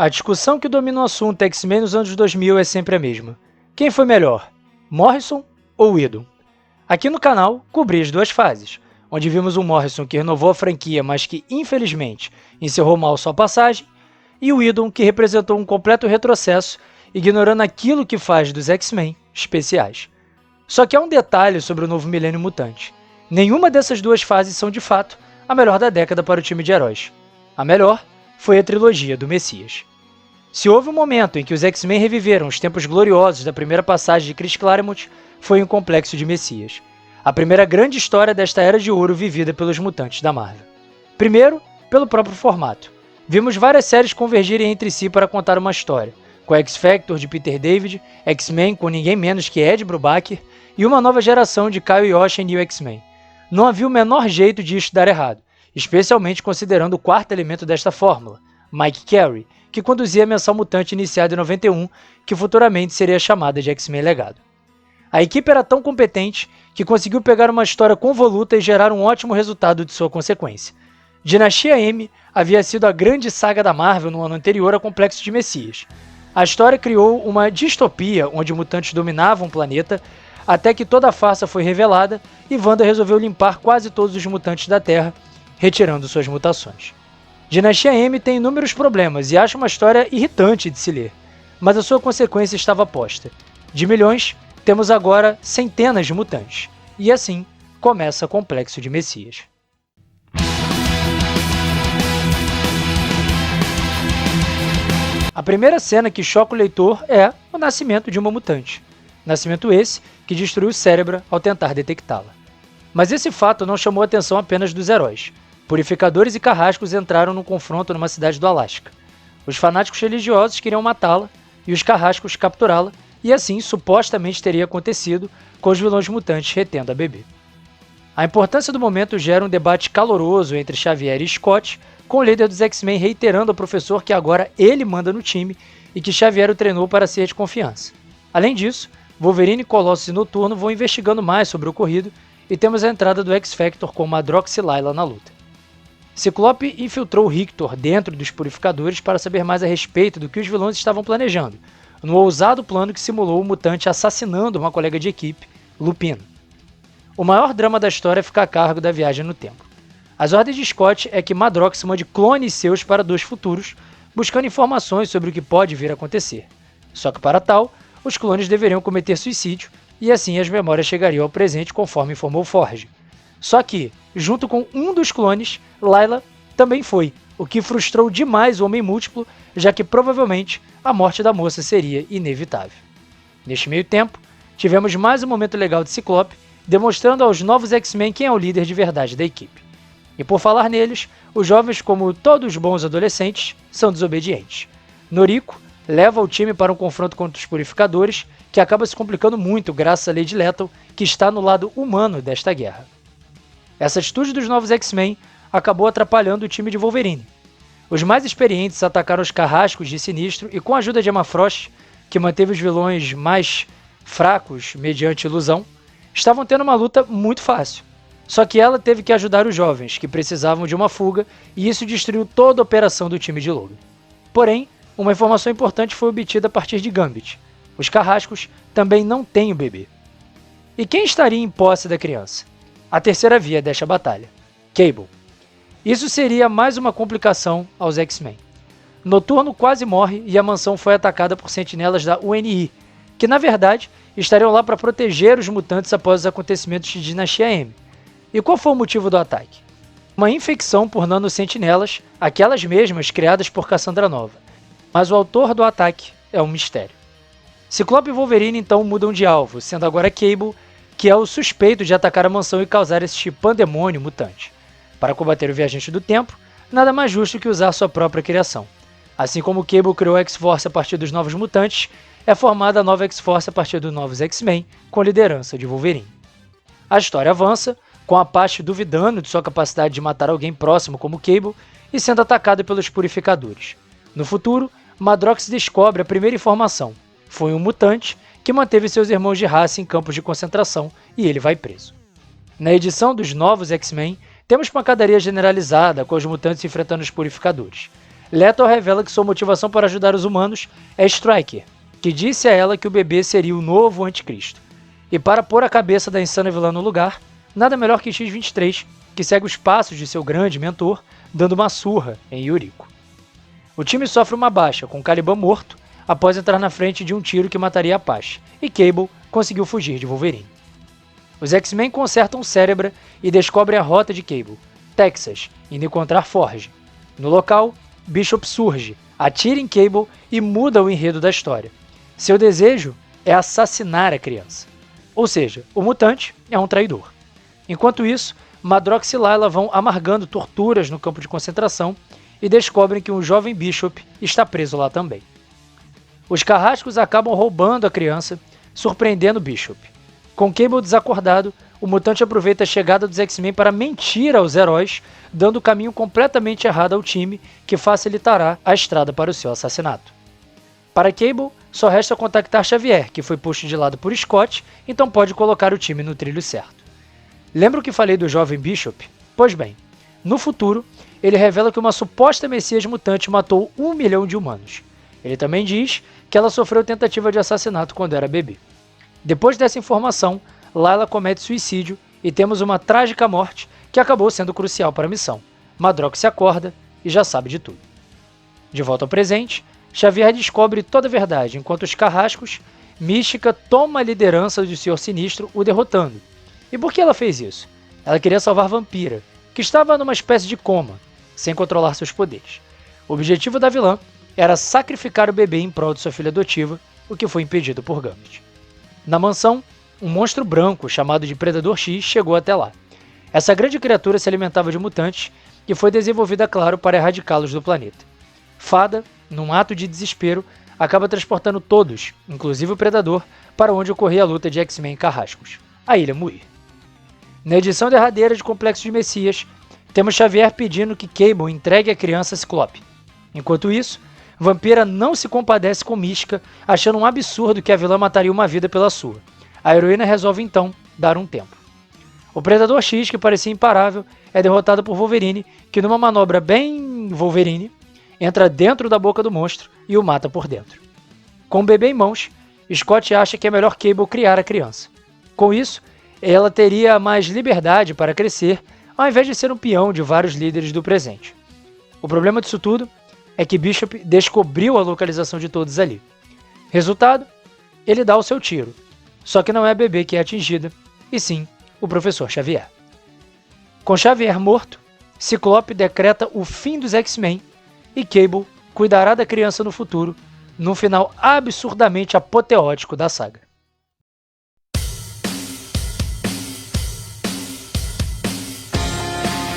A discussão que domina o assunto X-Men nos anos 2000 é sempre a mesma. Quem foi melhor, Morrison ou Whedon? Aqui no canal, cobri as duas fases, onde vimos um Morrison que renovou a franquia, mas que, infelizmente, encerrou mal sua passagem, e o Whedon que representou um completo retrocesso, ignorando aquilo que faz dos X-Men especiais. Só que há um detalhe sobre o novo Milênio Mutante. Nenhuma dessas duas fases são, de fato, a melhor da década para o time de heróis. A melhor foi a trilogia do Messias. Se houve um momento em que os X-Men reviveram os tempos gloriosos da primeira passagem de Chris Claremont, foi em Complexo de Messias, a primeira grande história desta era de ouro vivida pelos mutantes da Marvel. Primeiro, pelo próprio formato. Vimos várias séries convergirem entre si para contar uma história, com X-Factor de Peter David, X-Men com ninguém menos que Ed Brubaker e uma nova geração de Kyle Yoshi em New X-Men. Não havia o menor jeito de isso dar errado, especialmente considerando o quarto elemento desta fórmula, Mike Carey, que conduzia a Mensal Mutante iniciada em 91, que futuramente seria chamada de X-Men Legado. A equipe era tão competente que conseguiu pegar uma história convoluta e gerar um ótimo resultado de sua consequência. Dinastia M havia sido a grande saga da Marvel no ano anterior a Complexo de Messias. A história criou uma distopia onde mutantes dominavam o planeta, até que toda a farsa foi revelada e Wanda resolveu limpar quase todos os mutantes da Terra, retirando suas mutações. Dinastia M tem inúmeros problemas e acha uma história irritante de se ler, mas a sua consequência estava posta. De milhões, temos agora centenas de mutantes, e assim começa Complexo de Messias. A primeira cena que choca o leitor é o nascimento de uma mutante. Nascimento esse que destruiu Cerebra ao tentar detectá-la. Mas esse fato não chamou a atenção apenas dos heróis. Purificadores e carrascos entraram num confronto numa cidade do Alasca. Os fanáticos religiosos queriam matá-la e os carrascos capturá-la, e assim supostamente teria acontecido com os vilões mutantes retendo a bebê. A importância do momento gera um debate caloroso entre Xavier e Scott, com o líder dos X-Men reiterando ao professor que agora ele manda no time e que Xavier o treinou para ser de confiança. Além disso, Wolverine, Colossus e Noturno vão investigando mais sobre o ocorrido e temos a entrada do X-Factor com Madrox e Layla na luta. Ciclope infiltrou Rictor dentro dos Purificadores para saber mais a respeito do que os vilões estavam planejando, no ousado plano que simulou o mutante assassinando uma colega de equipe, Lupino. O maior drama da história fica a cargo da viagem no tempo. As ordens de Scott é que Madrox mande clones seus para dois futuros, buscando informações sobre o que pode vir a acontecer. Só que para tal, os clones deveriam cometer suicídio, e assim as memórias chegariam ao presente conforme informou Forge. Só que, junto com um dos clones, Layla também foi, o que frustrou demais o Homem Múltiplo, já que provavelmente a morte da moça seria inevitável. Neste meio tempo, tivemos mais um momento legal de Ciclope, demonstrando aos novos X-Men quem é o líder de verdade da equipe. E por falar neles, os jovens, como todos os bons adolescentes, são desobedientes. Noriko leva o time para um confronto contra os Purificadores, que acaba se complicando muito graças a Lady Lethal, que está no lado humano desta guerra. Essa atitude dos novos X-Men acabou atrapalhando o time de Wolverine. Os mais experientes atacaram os carrascos de Sinistro e com a ajuda de Emma Frost, que manteve os vilões mais fracos mediante ilusão, estavam tendo uma luta muito fácil. Só que ela teve que ajudar os jovens, que precisavam de uma fuga, e isso destruiu toda a operação do time de Logan. Porém, uma informação importante foi obtida a partir de Gambit. Os carrascos também não têm o bebê. E quem estaria em posse da criança? A terceira via desta batalha, Cable. Isso seria mais uma complicação aos X-Men. Noturno quase morre e a mansão foi atacada por sentinelas da UNI, que na verdade estariam lá para proteger os mutantes após os acontecimentos de Dinastia M. E qual foi o motivo do ataque? Uma infecção por nanosentinelas, aquelas mesmas criadas por Cassandra Nova. Mas o autor do ataque é um mistério. Ciclope e Wolverine então mudam de alvo, sendo agora Cable, que é o suspeito de atacar a mansão e causar este pandemônio mutante. Para combater o Viajante do Tempo, nada mais justo que usar sua própria criação. Assim como Cable criou a X-Force a partir dos Novos Mutantes, é formada a nova X-Force a partir dos Novos X-Men, com liderança de Wolverine. A história avança, com Apache duvidando de sua capacidade de matar alguém próximo como Cable e sendo atacado pelos Purificadores. No futuro, Madrox descobre a primeira informação. Foi um mutante que manteve seus irmãos de raça em campos de concentração e ele vai preso. Na edição dos Novos X-Men, temos pancadaria generalizada com os mutantes enfrentando os Purificadores. Leto revela que sua motivação para ajudar os humanos é Stryker, que disse a ela que o bebê seria o novo anticristo. E para pôr a cabeça da insana vilã no lugar, nada melhor que X-23, que segue os passos de seu grande mentor, dando uma surra em Yuriko. O time sofre uma baixa, com Caliban morto, após entrar na frente de um tiro que mataria Apache, e Cable conseguiu fugir de Wolverine. Os X-Men consertam Cérebra e descobrem a rota de Cable, Texas, indo encontrar Forge. No local, Bishop surge, atira em Cable e muda o enredo da história. Seu desejo é assassinar a criança. Ou seja, o mutante é um traidor. Enquanto isso, Madrox e Layla vão amargando torturas no campo de concentração e descobrem que um jovem Bishop está preso lá também. Os carrascos acabam roubando a criança, surpreendendo Bishop. Com Cable desacordado, o mutante aproveita a chegada dos X-Men para mentir aos heróis, dando o caminho completamente errado ao time, que facilitará a estrada para o seu assassinato. Para Cable, só resta contactar Xavier, que foi posto de lado por Scott, então pode colocar o time no trilho certo. Lembra o que falei do jovem Bishop? Pois bem, no futuro, ele revela que uma suposta Messias mutante matou 1 milhão de humanos. Ele também diz que ela sofreu tentativa de assassinato quando era bebê. Depois dessa informação, Layla comete suicídio e temos uma trágica morte que acabou sendo crucial para a missão. Madrox se acorda e já sabe de tudo. De volta ao presente, Xavier descobre toda a verdade, enquanto os carrascos, Mística toma a liderança do Senhor Sinistro, o derrotando. E por que ela fez isso? Ela queria salvar Vampira, que estava numa espécie de coma, sem controlar seus poderes. O objetivo da vilã era sacrificar o bebê em prol de sua filha adotiva, o que foi impedido por Gambit. Na mansão, um monstro branco chamado de Predador X chegou até lá. Essa grande criatura se alimentava de mutantes e foi desenvolvida, claro, para erradicá-los do planeta. Fada, num ato de desespero, acaba transportando todos, inclusive o Predador, para onde ocorria a luta de X-Men e carrascos, a Ilha Muir. Na edição derradeira de Complexo de Messias, temos Xavier pedindo que Cable entregue a criança a Ciclope. Enquanto isso, Vampira não se compadece com Mística, achando um absurdo que a vilã mataria uma vida pela sua. A heroína resolve então dar um tempo. O Predador X, que parecia imparável, é derrotado por Wolverine, que numa manobra bem Wolverine, entra dentro da boca do monstro e o mata por dentro. Com o bebê em mãos, Scott acha que é melhor Cable criar a criança. Com isso, ela teria mais liberdade para crescer, ao invés de ser um peão de vários líderes do presente. O problema disso tudo é que Bishop descobriu a localização de todos ali. Resultado, ele dá o seu tiro. Só que não é a bebê que é atingida, e sim o Professor Xavier. Com Xavier morto, Ciclope decreta o fim dos X-Men e Cable cuidará da criança no futuro, num final absurdamente apoteótico da saga.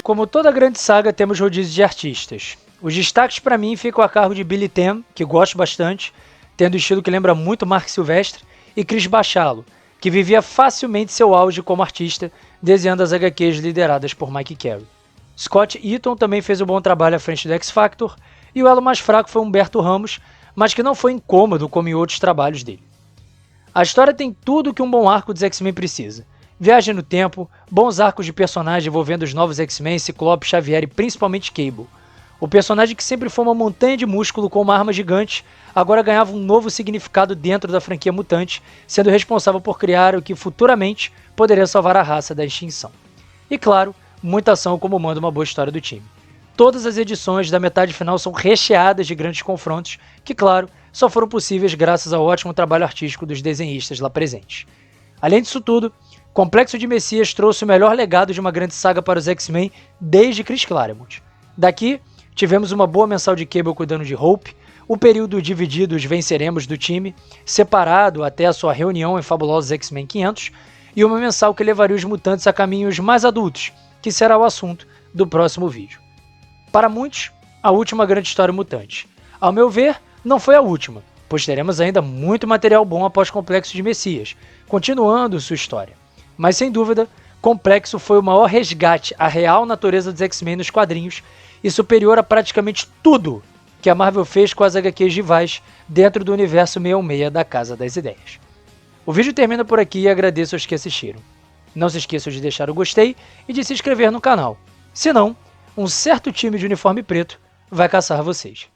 Como toda grande saga, temos rodízio de artistas. Os destaques para mim ficam a cargo de Billy Tam, que gosto bastante, tendo estilo que lembra muito Mark Silvestre, e Chris Bachalo, que vivia facilmente seu auge como artista, desenhando as HQs lideradas por Mike Carey. Scott Eaton também fez um bom trabalho à frente do X-Factor, e o elo mais fraco foi Humberto Ramos, mas que não foi incômodo como em outros trabalhos dele. A história tem tudo o que um bom arco dos X-Men precisa. Viagem no tempo, bons arcos de personagem envolvendo os novos X-Men, Ciclope, Xavier e principalmente Cable. O personagem que sempre foi uma montanha de músculo com uma arma gigante, agora ganhava um novo significado dentro da franquia mutante, sendo responsável por criar o que futuramente poderia salvar a raça da extinção. E claro, muita ação como manda uma boa história do time. Todas as edições da metade final são recheadas de grandes confrontos, que claro, só foram possíveis graças ao ótimo trabalho artístico dos desenhistas lá presentes. Além disso tudo, Complexo de Messias trouxe o melhor legado de uma grande saga para os X-Men desde Chris Claremont. Daqui, tivemos uma boa mensal de Cable cuidando de Hope, o período dividido Os Venceremos do time, separado até a sua reunião em Fabulosos X-Men 500, e uma mensal que levaria os mutantes a caminhos mais adultos, que será o assunto do próximo vídeo. Para muitos, a última grande história mutante. Ao meu ver, não foi a última, pois teremos ainda muito material bom após Complexo de Messias, continuando sua história. Mas sem dúvida, Complexo foi o maior resgate à real natureza dos X-Men nos quadrinhos e superior a praticamente tudo que a Marvel fez com as HQs rivais dentro do universo 616 da Casa das Ideias. O vídeo termina por aqui e agradeço aos que assistiram. Não se esqueçam de deixar o gostei e de se inscrever no canal. Senão, um certo time de uniforme preto vai caçar vocês.